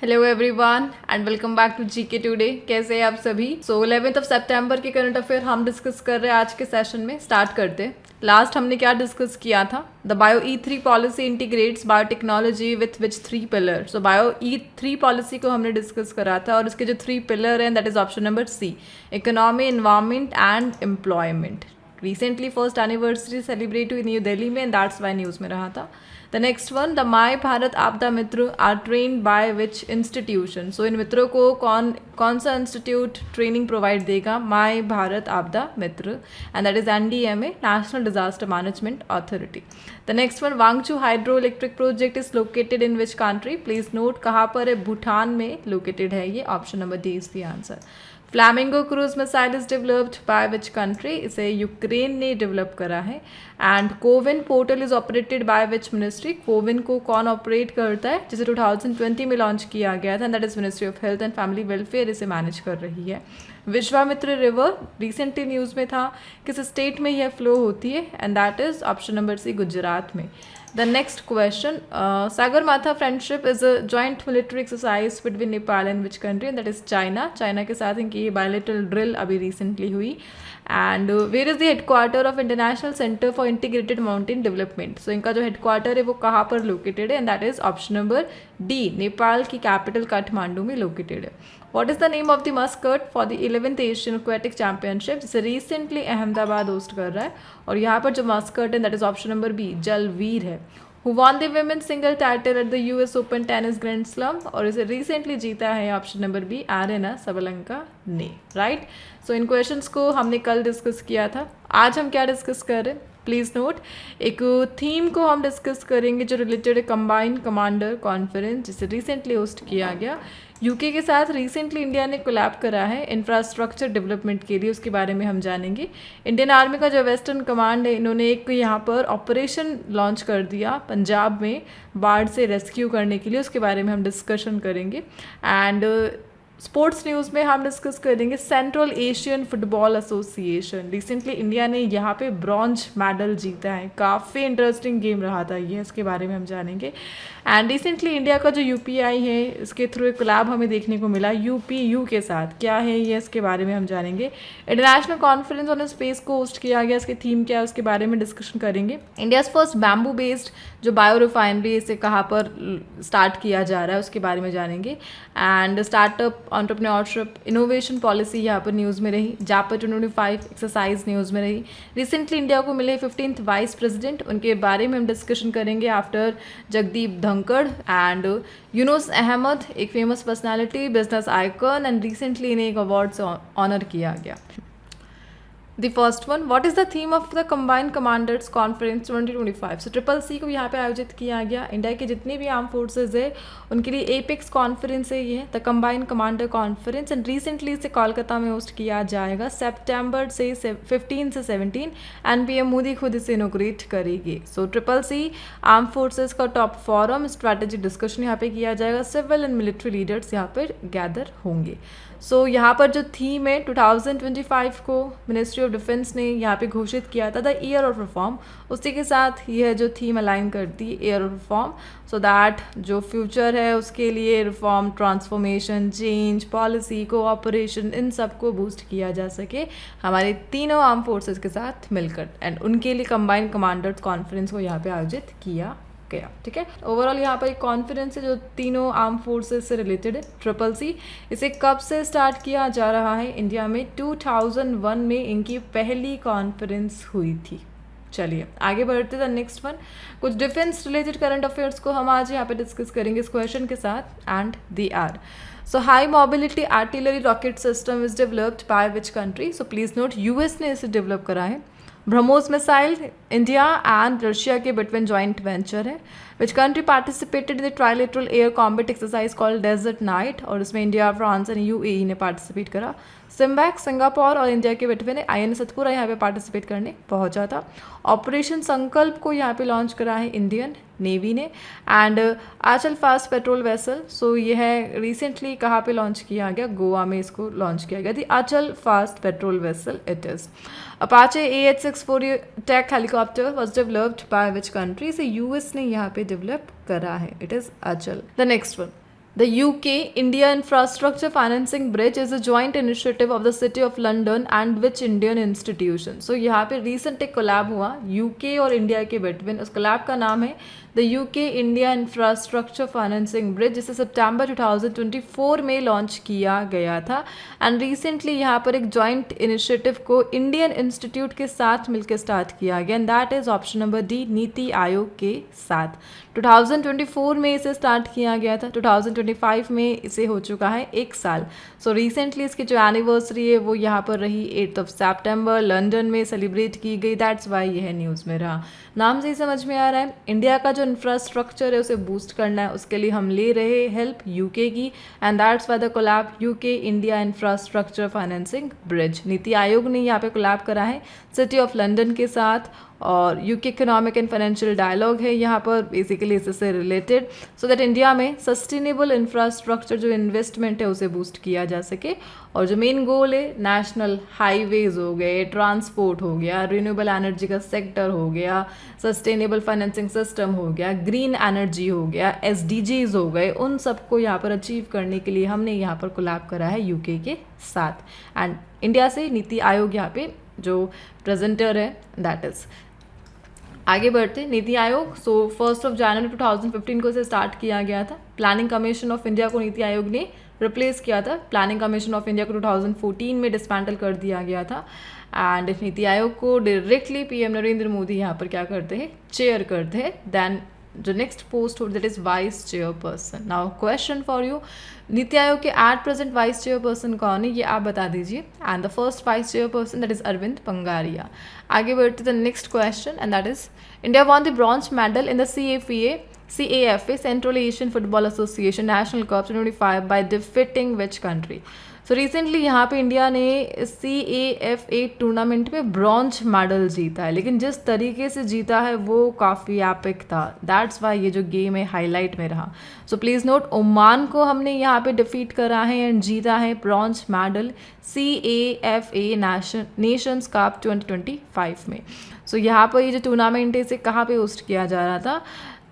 Hello everyone and welcome back to GK today. कैसे हैं आप सभी? सो 11th ऑफ सितंबर के करंट अफेयर हम डिस्कस कर रहे हैं आज के सेशन में। स्टार्ट करते हैं। लास्ट हमने क्या डिस्कस किया था? The bio ई3 policy integrates biotechnology with which 3 pillar. So bio ई3 policy को हमने डिस्कस करा था और इसके जो 3 पिलर हैं that is option number C, economy, environment and employment. Recently first anniversary celebrate हुई न्यू दिल्ली में एंड दैट्स वाई न्यूज़ में रहा था। The next one, the my Bharat Aapda Mitra are trained by which institution. So इन मित्रों को कौन सा इंस्टीट्यूट ट्रेनिंग प्रोवाइड देगा? My Bharat Aapda Mitra and that is NDMA, national disaster management authority. The next one, Wangchu hydro electric project is located in which country. Please note कहाँ पर है? भूटान में लोकेटेड है ये। Option number D is the answer. Flamingo cruise missile is developed by which country. इसे Ukraine ने develop करा है। And CoWIN portal is operated by which ministry. CoWIN को कौन ऑपरेट करता है? जिसे 2020 में लॉन्च किया गया था, that is ministry of health and family welfare इसे मैनेज कर रही है। विश्वामित्र रिवर रिसेंटली न्यूज़ में था, किस स्टेट में यह फ्लो होती है? And that is option number C, Gujarat में। The next question, Sagarmatha friendship is a joint military exercise between Nepal and which country? And that is China. China के साथ इनकी bilateral drill अभी recently हुई. And where is the headquarter of International Center for Integrated Mountain Development? So इनका जो headquarter है वो कहाँ पर located है? And that is option number D, Nepal की capital काठमांडू में located है। What is the name of the mascot for the 11th Asian Aquatic Championship? जिसे recently अहमदाबाद होस्ट कर रहा है और यहाँ पर जो mascot है that is option number B, जलवीर है। Who won the women's single title at the US Open Tennis Grand Slam? और इसे recently जीता है option number B, Aryna Sabalenka ने। राइट, सो इन क्वेश्चंस को हमने कल डिस्कस किया था। आज हम क्या डिस्कस कर रहे हैं? प्लीज़ नोट, एक थीम को हम डिस्कस करेंगे जो रिलेटेड है कंबाइंड कमांडर कॉन्फ्रेंस, जिसे रिसेंटली होस्ट किया गया। यूके के साथ रिसेंटली इंडिया ने कोलैब करा है इंफ्रास्ट्रक्चर डेवलपमेंट के लिए, उसके बारे में हम जानेंगे। इंडियन आर्मी का जो वेस्टर्न कमांड है, इन्होंने एक यहाँ पर ऑपरेशन लॉन्च कर दिया पंजाब में बाढ़ से रेस्क्यू करने के लिए, उसके बारे में हम डिस्कशन करेंगे। एंड स्पोर्ट्स न्यूज़ में हम डिस्कस करेंगे central Asian football association. Recently India ने यहाँ पे ब्रॉन्ज मेडल जीता है, काफ़ी इंटरेस्टिंग गेम रहा था ये, इसके बारे में हम जानेंगे। एंड रिसेंटली इंडिया का जो UPI है, इसके थ्रू एक कोलैब हमें देखने को मिला UPU के साथ। क्या है ये, इसके बारे में हम जानेंगे। इंटरनेशनल कॉन्फ्रेंस ऑन स्पेस को होस्ट किया गया, इसके थीम क्या है उसके बारे में डिस्कशन करेंगे। इंडियाज़ फर्स्ट बैम्बू बेस्ड जो बायो रिफाइनरी, इसे कहाँ पर स्टार्ट किया जा रहा है उसके बारे में जानेंगे। And startup entrepreneurship innovation policy यहाँ पर न्यूज़ में रही। जापा 2025 एक्सरसाइज न्यूज़ में रही। रिसेंटली इंडिया को मिले 15th वाइस प्रेसिडेंट, उनके बारे में हम डिस्कशन करेंगे आफ्टर जगदीप धनखड़ एंड यूनुस अहमद, एक famous personality, business icon, and recently इन्हें एक अवार्ड से ऑनर किया गया। The first one, what is the theme of the Combined Commanders Conference 2025? So CCC को यहाँ पे आयोजित किया गया। इंडिया के जितने भी आर्म फोर्सेज है उनके लिए एपेक्स कॉन्फ्रेंस है ये, the combined commander conference, and recently इसे कोलकाता में होस्ट किया जाएगा सितंबर से 15 से 17, एंड PM मोदी खुद इसे इनोग्रेट करेगी। सो CCC आर्म फोर्सेज का टॉप फोरम, स्ट्रैटेजिक डिस्कशन यहाँ पे किया जाएगा। सिविल एंड मिलिट्री लीडर्स यहाँ पर गैदर होंगे। सो यहाँ पर जो थीम है 2025 को मिनिस्ट्री ऑफ डिफेंस ने यहाँ पे घोषित किया था, द ईयर ऑफ रिफॉर्म, उसी के साथ यह जो थीम अलाइन करती है year of reform, so that जो फ्यूचर है उसके लिए reform, transformation, change, policy, cooperation, इन सब को बूस्ट किया जा सके हमारे तीनों आर्म फोर्सेस के साथ मिलकर, एंड उनके लिए कंबाइंड कमांडर्स कॉन्फ्रेंस को यहाँ पे आयोजित किया गया। ठीक है, ओवरऑल यहाँ पर एक कॉन्फ्रेंस है जो तीनों आर्म फोर्सेस से रिलेटेड है, CCC। इसे कब से स्टार्ट किया जा रहा है? इंडिया में 2001 में इनकी पहली कॉन्फ्रेंस हुई थी। चलिए आगे बढ़ते हैं। नेक्स्ट वन, कुछ डिफेंस रिलेटेड करंट अफेयर्स को हम आज यहाँ पे डिस्कस करेंगे इस क्वेश्चन के साथ, and they are, so high mobility artillery rocket system is developed by which country? So please note, US ने इसे डेवलप करा है। BrahMos missile India and Russia के बिटवीन जॉइंट वेंचर है। Which country participated in the trilateral air combat exercise called Desert Knight, और इसमें India, France and UAE ने participate करा। सिम्बैक सिंगापुर और इंडिया के बिटवीन INS सतपुरा यहाँ पे पार्टिसिपेट करने पहुँचा था। ऑपरेशन संकल्प को यहाँ पे लॉन्च करा है इंडियन नेवी ने। And Anchal fast patrol vessel, so यह रिसेंटली कहाँ पे लॉन्च किया गया? गोवा में इसको लॉन्च किया गया थी, Anchal fast patrol vessel it is. Apache AH-640 attack helicopter was developed by which country? से US ने यहाँ पे डेवलप करा है, it is Anchal. The next one, The UK India Infrastructure Financing Bridge is a joint initiative of the City of London and which Indian institution? So यहाँ पे recent एक collab हुआ UK और India के between, उस collab का नाम है the UK India infrastructure financing bridge, जिसे सितंबर 2024 में लॉन्च किया गया था। एंड रिसेंटली यहाँ पर एक जॉइंट इनिशिएटिव को इंडियन इंस्टीट्यूट के साथ मिलकर स्टार्ट किया गया, and that is option number D, NITI Aayog के साथ। 2024 में इसे स्टार्ट किया गया था, 2025 में इसे हो चुका है 1 साल। सो रिसेंटली इसकी जो एनिवर्सरी है वो यहाँ पर रही 8 सितंबर, लंदन में सेलिब्रेट की गई। दैट्स वाई यह न्यूज़ में रहा। नाम से ही समझ में आ रहा है इंडिया का जो इंफ्रास्ट्रक्चर है उसे बूस्ट करना है, उसके लिए हम ले रहे हेल्प यूके की, and that's why the collab UK India infrastructure financing bridge. NITI Aayog ने यहाँ पे कोलैब करा है सिटी ऑफ लंदन के साथ, और UK economic and financial dialogue है यहाँ पर बेसिकली इससे रिलेटेड, सो दैट इंडिया में सस्टेनेबल इंफ्रास्ट्रक्चर जो इन्वेस्टमेंट है उसे बूस्ट किया जा सके। और जो मेन गोल है नेशनल हाईवेज हो गए, ट्रांसपोर्ट हो गया, रिन्यूएबल एनर्जी का सेक्टर हो गया, सस्टेनेबल फाइनेंसिंग सिस्टम हो गया, ग्रीन एनर्जी हो गया, SDGs हो गए, उन सबको यहाँ पर अचीव करने के लिए हमने यहाँ पर कोलैब करा है यूके के साथ। एंड इंडिया से नीति आयोग यहाँ पे जो प्रेजेंटर है दैट इज़। आगे बढ़ते नीति आयोग। सो 1 जनवरी 2015 को इसे स्टार्ट किया गया था। प्लानिंग कमीशन ऑफ इंडिया को नीति आयोग ने रिप्लेस किया था। प्लानिंग कमीशन ऑफ इंडिया को 2014 में डिसमेंटल कर दिया गया था, एंड नीति आयोग को डायरेक्टली PM नरेंद्र मोदी यहाँ पर क्या करते हैं, चेयर करते हैं। देन जो नेक्स्ट पोस्ट होती that is vice chairperson. Now question for you, NITI Aayog के एट प्रेजेंट वाइस चेयरपर्सन कौन है ये आप बता दीजिए, and the first vice chairperson that is Arvind Panagariya. आगे बढ़ते the next question, and that is India won the bronze medal in the CAFA Central Asian Football Association National Cup 2025 by defeating which country? So recently यहाँ पे India ने CAFA tournament में bronze medal जीता है, लेकिन जिस तरीके से जीता है वो काफ़ी एपिक था। दैट्स वाई ये जो गेम है हाईलाइट में रहा। सो प्लीज़ नोट, ओमान को हमने यहाँ पे डिफीट करा है एंड जीता है bronze medal CAFA Nations cup 2025 में। सो यहाँ पर ये जो टूर्नामेंट है इसे कहाँ पे होस्ट किया जा रहा था,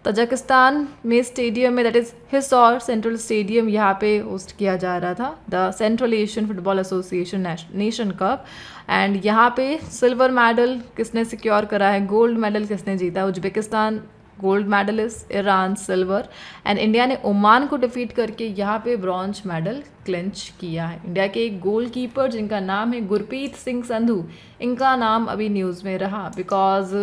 तजाकिस्तान में स्टेडियम में, दैट इज़ हिसौर सेंट्रल स्टेडियम, यहाँ पे होस्ट किया जा रहा था the central Asian football association nation cup. And यहाँ पे सिल्वर मेडल किसने सिक्योर करा है, गोल्ड मेडल किसने जीता, Uzbekistan gold medallist, Iran silver, and India ने ओमान को डिफीट करके यहाँ पे ब्रॉन्ज मेडल क्लिंच किया है। इंडिया के एक गोलकीपर जिनका नाम है गुरप्रीत सिंह संधू, इनका नाम अभी न्यूज़ में रहा बिकॉज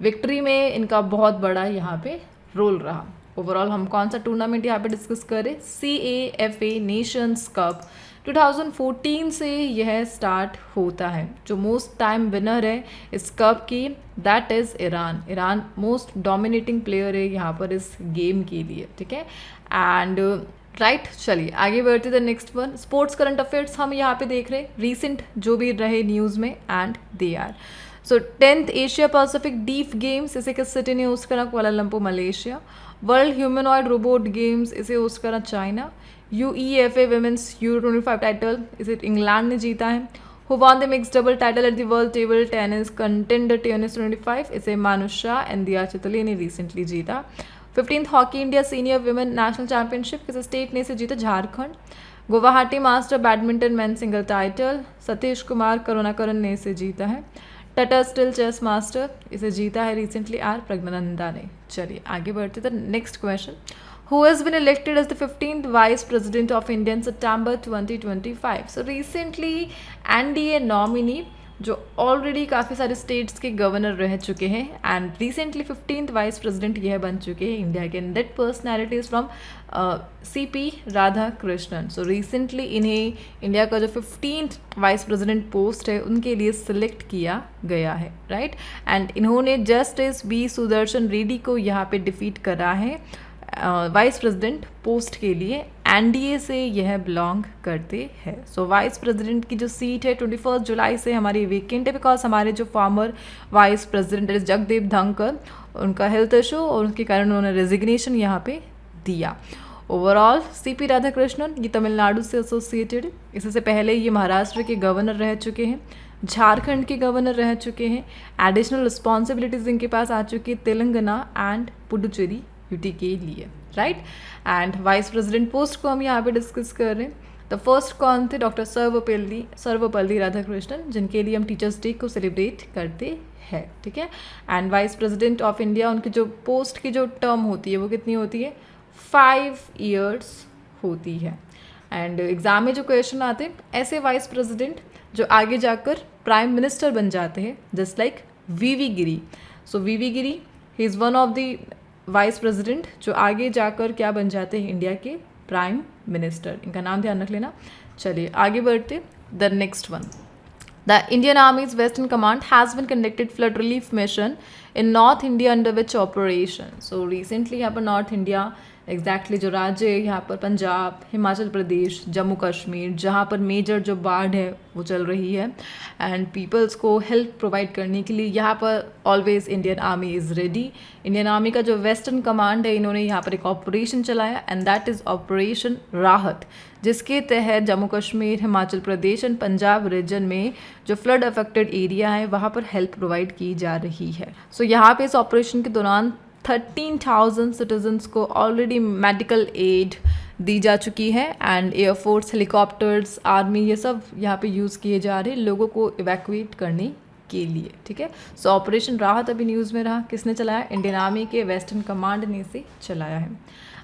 विक्ट्री में इनका बहुत बड़ा यहाँ पे रोल रहा। ओवरऑल हम कौन सा टूर्नामेंट यहाँ पे डिस्कस करें, CAFA नेशंस कप 2014 से यह स्टार्ट होता है। जो मोस्ट टाइम विनर है इस कप की that is Iran. Iran most dominating player है यहाँ पर इस गेम के लिए, ठीक है। एंड राइट, चलिए आगे बढ़ते the next one, sports current affairs हम यहाँ पे देख रहे हैं रिसेंट जो भी रहे न्यूज़ में, and they are so 10th Asia Pacific Deaf Games, इसे किस सिटी ने होस्ट करा, Kuala Lumpur Malaysia. World Humanoid Robot Games, इसे होस्ट करा China. UEFA women's Euro 25 title, इसे इंग्लैंड ने जीता है। Who won the mix double title at the World Table Tennis Contender Tennis 25, इसे मानुषा एंड दिया चितले ने रिसेंटली जीता। 15th hockey India senior women national championship किस स्टेट ने इसे जीता, Jharkhand. Guwahati master badminton man single title, Satish Kumar Karunakaran ने इसे जीता है। टाटा स्टील चेस मास्टर, इसे जीता है रिसेंटली आर प्रज्ञानंदा ने। चलिए आगे बढ़ते the next question, who has been elected as the 15th Vice President of India in September 2025. So recently NDA nominee जो ऑलरेडी काफ़ी सारे स्टेट्स के गवर्नर रह चुके हैं and recently 15th vice president यह बन चुके हैं इंडिया के, that personalities from CP Radhakrishnan. So recently इन्हें इंडिया का जो 15th वाइस प्रेसिडेंट पोस्ट है उनके लिए सिलेक्ट किया गया है, राइट। एंड इन्होंने जस्टिस B सुदर्शन रेड्डी को यहाँ पे डिफीट करा है वाइस प्रेसिडेंट पोस्ट के लिए। NDA से यह बिलोंग करते हैं। सो वाइस प्रेसिडेंट की जो सीट है 21 जुलाई से हमारी वेकेंट है बिकॉज हमारे जो farmer vice president Jagdev Dhankhar, उनका हेल्थ इशू और उसके कारण उन्होंने रेजिग्नेशन यहाँ पे दिया। ओवरऑल CP राधाकृष्णन ये तमिलनाडु से एसोसिएटेड, इससे पहले ये महाराष्ट्र के गवर्नर रह चुके हैं, झारखंड के गवर्नर रह चुके हैं। एडिशनल रिस्पॉन्सिबिलिटीज इनके पास आ चुकी है तेलंगाना एंड पुडुचेरी UT के लिए, right. And vice president post को हम यहाँ पे डिस्कस कर रहे हैं। द फर्स्ट कौन थे? डॉक्टर सर्वपल्ली राधाकृष्णन, जिनके लिए हम टीचर्स डे को सेलिब्रेट करते हैं, ठीक है। And vice president of India, उनकी जो पोस्ट की जो टर्म होती है वो कितनी होती है? 5 years होती है। एंड एग्ज़ाम में जो क्वेश्चन आते हैं, ऐसे वाइस प्रेसिडेंट जो आगे जाकर प्राइम मिनिस्टर बन जाते हैं, just like VV Giri. So VV Giri, he is one of the vice president जो आगे जाकर क्या बन जाते हैं? इंडिया के प्राइम मिनिस्टर। इनका नाम ध्यान रख लेना। चलिए आगे बढ़ते। The next one, the Indian आर्मीज western command has been conducted flood relief mission in north India under which operation. So recently यहाँ पर नॉर्थ इंडिया एग्जैक्टली जो राज्य है यहाँ पर पंजाब, हिमाचल प्रदेश, जम्मू कश्मीर, जहाँ पर मेजर जो बाढ़ है वो चल रही है एंड पीपल्स को हेल्प प्रोवाइड करने के लिए यहाँ पर always Indian army is ready. Indian army का जो वेस्टर्न कमांड है, इन्होंने यहाँ पर एक ऑपरेशन चलाया एंड दैट इज़ ऑपरेशन राहत, जिसके तहत जम्मू कश्मीर, हिमाचल प्रदेश एंड पंजाब रीजन में जो फ्लड अफेक्टेड एरिया है वहाँ पर हेल्प प्रोवाइड की जा रही है। सो यहाँ पे इस ऑपरेशन के दौरान 13,000 सिटीजन्स को ऑलरेडी मेडिकल एड दी जा चुकी है एंड एयरफोर्स, हेलीकॉप्टर्स, आर्मी, ये सब यहाँ पे यूज़ किए जा रहे हैं लोगों को इवैक्यूएट करने के लिए, ठीक है। सो ऑपरेशन राहत अभी न्यूज़ में रहा, किसने चलाया? इंडियन आर्मी के वेस्टर्न कमांड ने इसे चलाया है।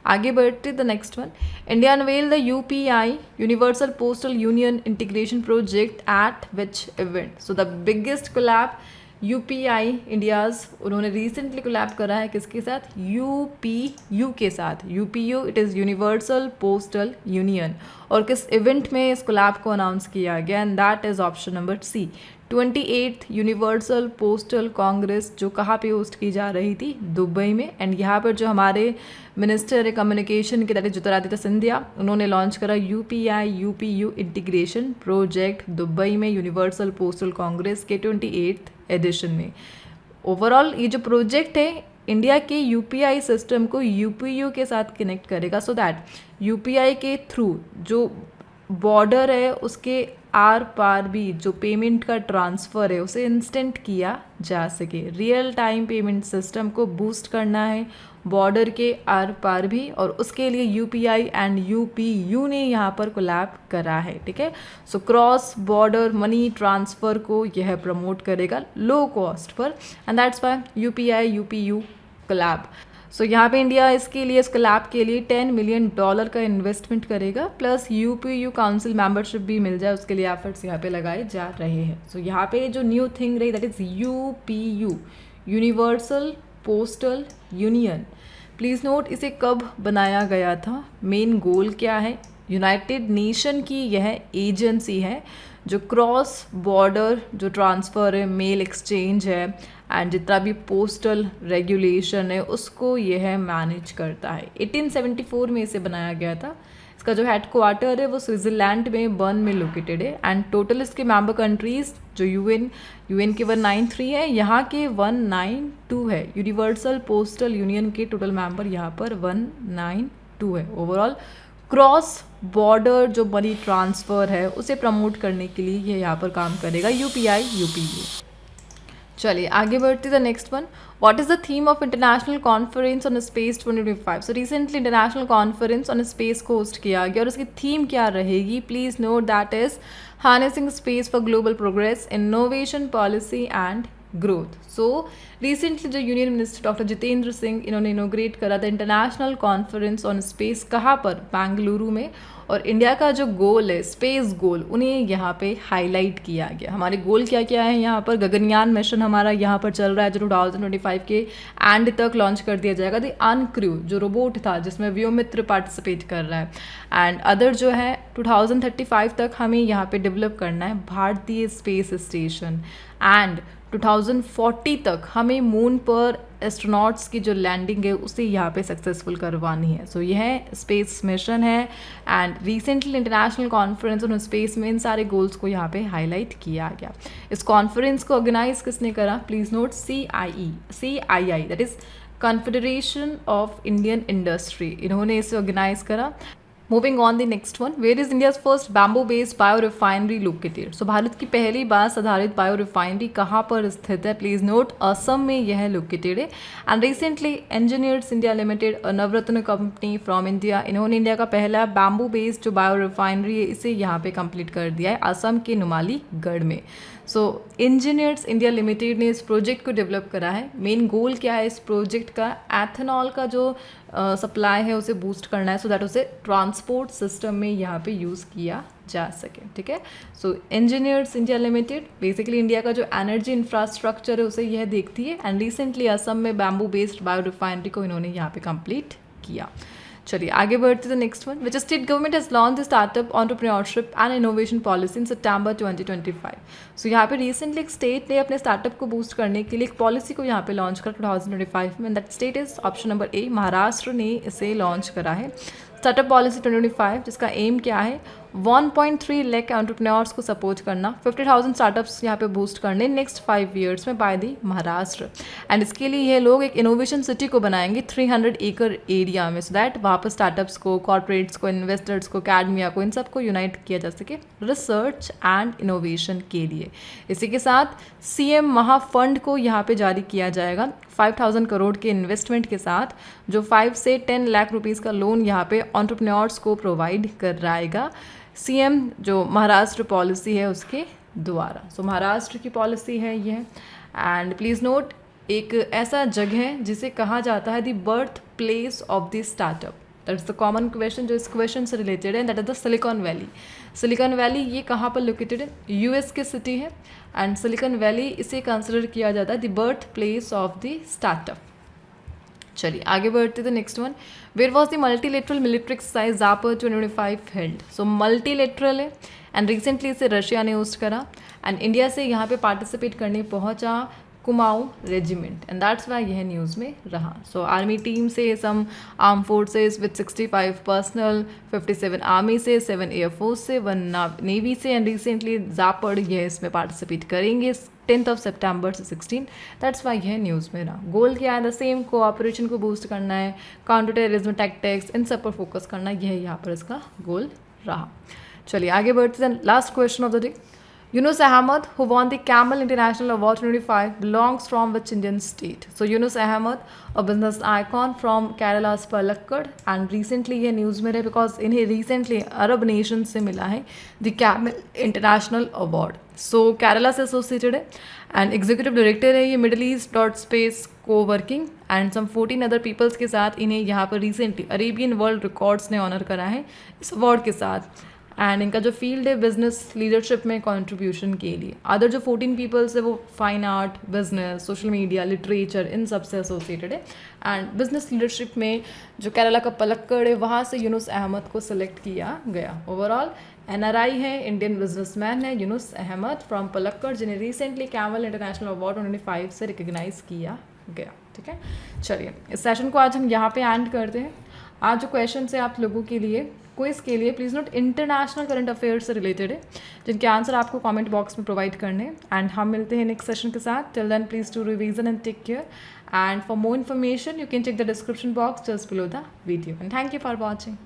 आगे बढ़ते the next one, India unveil the UPI Universal Postal Union integration project at which event. So the biggest collab UPI India's, उन्होंने रिसेंटली कोलैब करा है किसके साथ? यूपीयू के साथ। UPU it is Universal Postal Union. और किस इवेंट में इस कोलैब को अनाउंस किया गया? And that is option number C, 28th Universal Postal Congress, जो कहाँ पे होस्ट की जा रही थी? दुबई में। एंड यहाँ पर जो हमारे मिनिस्टर है कम्युनिकेशन के, दैट इज ज्योतिरादित्य सिंधिया, उन्होंने लॉन्च करा यूपीयू इंटीग्रेशन प्रोजेक्ट दुबई में यूनिवर्सल पोस्टल कांग्रेस के 28th एडिशन में। ओवरऑल ये जो प्रोजेक्ट है इंडिया के यूपीआई सिस्टम को यूपीयू के साथ कनेक्ट करेगा, सो दैट यूपीआई के थ्रू जो बॉर्डर है उसके आर पार भी जो पेमेंट का ट्रांसफ़र है उसे इंस्टेंट किया जा सके। रियल टाइम पेमेंट सिस्टम को बूस्ट करना है बॉर्डर के आर पार भी, और उसके लिए यूपीआई एंड यूपीयू ने यहाँ पर कोलैब करा है, ठीक है। So cross border money transfer को यह प्रमोट करेगा लो कॉस्ट पर, and that's why UPI UPU collab. So यहाँ पे इंडिया इसके लिए, इस कोलैब के लिए $10 million का इन्वेस्टमेंट करेगा, प्लस यूपीयू काउंसिल मेंबरशिप भी मिल जाए, उसके लिए एफर्ट्स यहाँ पे लगाए जा रहे हैं। सो यहाँ पे जो न्यू थिंग रही that is UPU, universal Postal union. Please note, इसे कब बनाया गया था? मेन गोल क्या है? यूनाइटेड नेशन की यह एजेंसी है जो क्रॉस बॉर्डर जो ट्रांसफ़र है, मेल एक्सचेंज है एंड जितना भी पोस्टल रेगुलेशन है उसको यह मैनेज करता है। 1874 में इसे बनाया गया था। इसका जो हेड क्वार्टर है वो स्विट्ज़रलैंड में बर्न में लोकेटेड है एंड टोटल इसके मेंबर कंट्रीज़ जो यूएन के 193 है, यहाँ के 192 है। यूनिवर्सल पोस्टल यूनियन के टोटल मेंबर यहाँ पर 192 है। ओवरऑल क्रॉस बॉर्डर जो मनी ट्रांसफ़र है उसे प्रमोट करने के लिए ये यहाँ पर काम करेगा यूपीआई यूपीयू। चलिए आगे बढ़ते the next one, what is the theme of international conference on space 2025। So recently international conference on space को होस्ट किया गया और उसकी थीम क्या रहेगी? Please note that is harnessing space for global progress, innovation, policy and growth. So recently जो union minister doctor Jitendra Singh, इन्होंने inaugurate करा था इंटरनेशनल कॉन्फ्रेंस ऑन स्पेस, कहाँ पर? बेंगलुरु में। और इंडिया का जो गोल है, स्पेस गोल, उन्हें यहाँ पे हाईलाइट किया गया। हमारे गोल क्या क्या है यहाँ पर? गगनयान मिशन हमारा यहाँ पर चल रहा है जो 2025 के एंड तक लॉन्च कर दिया जाएगा। द अनक्रू जो रोबोट था जिसमें व्योमित्र पार्टिसिपेट कर रहा है, एंड अदर जो है 2035 तक हमें यहाँ पे डेवलप करना है भारतीय स्पेस स्टेशन, एंड 2040 तक हमें मून पर एस्ट्रोनॉट्स की जो लैंडिंग है उसे यहाँ पे सक्सेसफुल करवानी है। सो यह स्पेस मिशन है and recently international conference on space में इन सारे गोल्स को यहाँ पे हाईलाइट किया गया। इस कॉन्फ्रेंस को ऑर्गेनाइज किसने करा? Please note, CII that is confederation of Indian industry, इन्होंने इसे ऑर्गेनाइज करा। Moving on the next one, where is India's first bamboo based bio refinery located? So Bharat की पहली बांस आधारित बायो रिफाइनरी कहाँ पर स्थित है? प्लीज नोट, असम में यह लोकेटेड है। And recently engineers India limited, Navratna company from India, इन्होंने इंडिया का पहला बैम्बू बेस्ड जो बायो रिफाइनरी है इसे यहाँ पे कंप्लीट कर दिया है असम के नुमालीगढ़ में। सो इंजीनियर्स इंडिया लिमिटेड ने इस प्रोजेक्ट को डेवलप करा है। मेन गोल क्या है इस प्रोजेक्ट का? एथेनॉल का जो सप्लाई है उसे बूस्ट करना है, सो दैट उसे ट्रांसपोर्ट सिस्टम में यहाँ पे यूज़ किया जा सके। ठीक है, so engineers India limited basically India का जो एनर्जी इंफ्रास्ट्रक्चर है उसे यह देखती है। एंड रिसेंटली असम में बैम्बू बेस्ड बायो रिफाइनरी को इन्होंने यहाँ पे कंप्लीट किया। चलिए आगे बढ़ते हैं next one, which state government has launch the startup entrepreneurship and innovation policy in September 2025। So यहाँ पे रिसेंटली एक स्टेट ने अपने स्टार्टअप को बूस्ट करने के लिए एक पॉलिसी को यहाँ पे लॉन्च करा 2025 में। That state is option number A, Maharashtra ने इसे लॉन्च करा है। स्टार्टअप पॉलिसी 2025 जिसका एम क्या है? 1.3 लाख एंटरप्रेन्योर्स को सपोर्ट करना, 50,000 स्टार्टअप्स यहाँ पे बूस्ट करने नेक्स्ट 5 ईयर्स में बाय दी महाराष्ट्र। एंड इसके लिए ये लोग एक इनोवेशन सिटी को बनाएंगे 300 एकड़ एरिया में, सो दैट वहाँ पर स्टार्टअप्स को, कॉर्पोरेट्स को, इन्वेस्टर्स को, अकेडमिया को, इन सबको यूनाइट किया जा सके रिसर्च एंड इनोवेशन के लिए। इसी के साथ CM महाफंड को यहाँ पे जारी किया जाएगा 5,000 करोड़ के इन्वेस्टमेंट के साथ, जो 5 से 10 लाख रुपीज़ का लोन यहाँ पे एंटरप्रेन्योर्स को प्रोवाइड कराएगा CM जो महाराष्ट्र पॉलिसी है उसके द्वारा। सो महाराष्ट्र की पॉलिसी है यह। एंड प्लीज़ नोट, एक ऐसा जगह है जिसे कहा जाता है the birth place of the startup. That is the common question जो इस क्वेश्चन से रिलेटेड है, that is the silicon valley. Silicon Valley ये कहाँ पर लोकेटेड है? US की सिटी है। एंड सिलिकॉन वैली इसे कंसिडर किया जाता है the birth place of the startup. चलिए आगे बढ़ते थे next one, where was the multilateral military exercise Zapad 2025 held? So multilateral है एंड रिसेंटली इसे रशिया ने होस्ट करा। एंड इंडिया से यहाँ पे पार्टिसिपेट करने पहुँचा Kumaon regiment, and that's why यह न्यूज़ में रहा। सो आर्मी टीम से some arm forces with 65 personnel, 57 army से, 7 एयरफोर्स से, 1 नेवी से, एंड रिसेंटली ज़ापड़ यह इसमें पार्टिसिपेट करेंगे 10 सितंबर से 16। दैट्स वाई यह न्यूज़ में रहा। गोल क्या है? द सेम, कोऑपरेशन को बूस्ट करना है, काउंटर टेररिज्म, टैक्टिक्स, इन सब पर फोकस करना, यह यहाँ पर इसका गोल रहा। चलिए आगे बढ़ते हैं। Last question of the day, Yunus Ahmed, who won the Camel International Award 2025, belongs from which Indian state? So Yunus Ahmed, a business icon from Kerala's Palakkad, and recently ये न्यूज़ में रहे because इन्हें recently अरब nation से मिला है the Camel International Award. So Kerala से associated है and executive director है ये मिडल ईस्ट डॉट स्पेस को working and some 14 other peoples के साथ इन्हें यहाँ पर रिसेंटली अरेबियन वर्ल्ड रिकॉर्ड्स ने ऑनर करा है इस अवार्ड के साथ। एंड इनका जो फील्ड है बिजनेस लीडरशिप में कंट्रीब्यूशन के लिए। अदर जो 14 पीपल्स है वो fine art, business, social media, literature, इन सब से एसोसिएटेड है। एंड बिजनेस लीडरशिप में जो केरला का पलक्कड़ है वहाँ से यूनुस अहमद को सिलेक्ट किया गया। ओवरऑल NRI है, इंडियन बिजनेसमैन है यूनुस अहमद फ्रॉम पलक्कड़, जिन्हें रिसेंटली कैमल इंटरनेशनल अवार्ड 2025 से रिकग्नाइज किया गया। ठीक है, चलिए इस सेशन को आज हम यहाँ पे एंड करते हैं। आज जो क्वेश्चन है आप लोगों के लिए क्विज के लिए, please note, international current affairs से रिलेटेड है जिनके आंसर आपको कमेंट बॉक्स में प्रोवाइड करने हैं। एंड हम मिलते हैं नेक्स्ट सेशन के साथ। Till then please do revision and take care, and for more information you can check the description box just below the video. And thank you for watching.